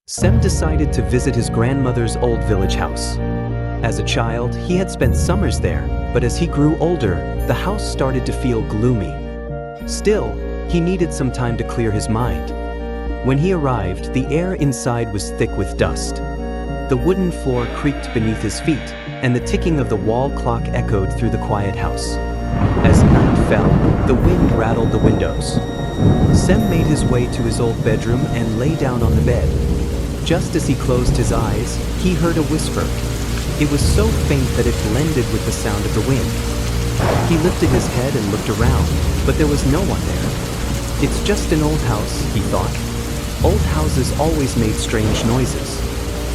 Sem decided to visit his grandmother's old village house. As a child, he had spent summers there, but as he grew older, the house started to feel gloomy. Still, he needed some time to clear his mind. When he arrived, the air inside was thick with dust. The wooden floor creaked beneath his feet, and the ticking of the wall clock echoed through the quiet house. As night fell, the wind rattled the windows. Sem made his way to his old bedroom and lay down on the bed. Just as he closed his eyes, he heard a whisper. It was so faint that it blended with the sound of the wind. He lifted his head and looked around, but there was no one there. It's just an old house, he thought. Old houses always made strange noises.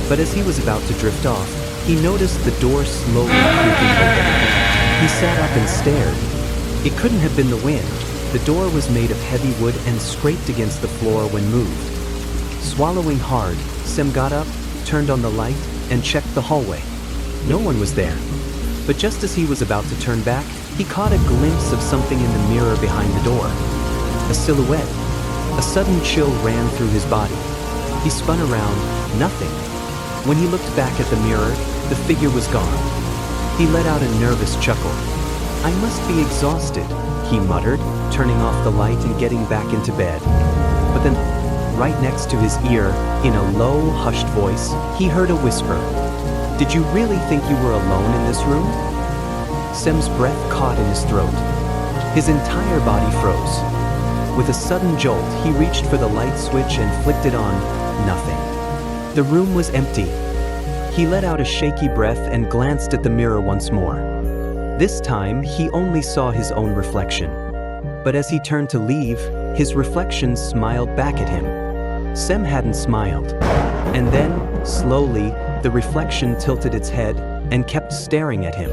But as he was about to drift off, he noticed the door slowly creaking open. He sat up and stared. It couldn't have been the wind. The door was made of heavy wood and scraped against the floor when moved. Swallowing hard, Sem got up, turned on the light, and checked the hallway. No one was there. But just as he was about to turn back, he caught a glimpse of something in the mirror behind the door. A silhouette. A sudden chill ran through his body. He spun around, nothing. When he looked back at the mirror, the figure was gone. He let out a nervous chuckle. "I must be exhausted," he muttered, turning off the light and getting back into bed. But then, right next to his ear, in a low, hushed voice, he heard a whisper. "Did you really think you were alone in this room?" Sem's breath caught in his throat. His entire body froze. With a sudden jolt, he reached for the light switch and flicked it on. Nothing. The room was empty. He let out a shaky breath and glanced at the mirror once more. This time, he only saw his own reflection. But as he turned to leave, his reflection smiled back at him. Sem hadn't smiled. And then, slowly, the reflection tilted its head and kept staring at him.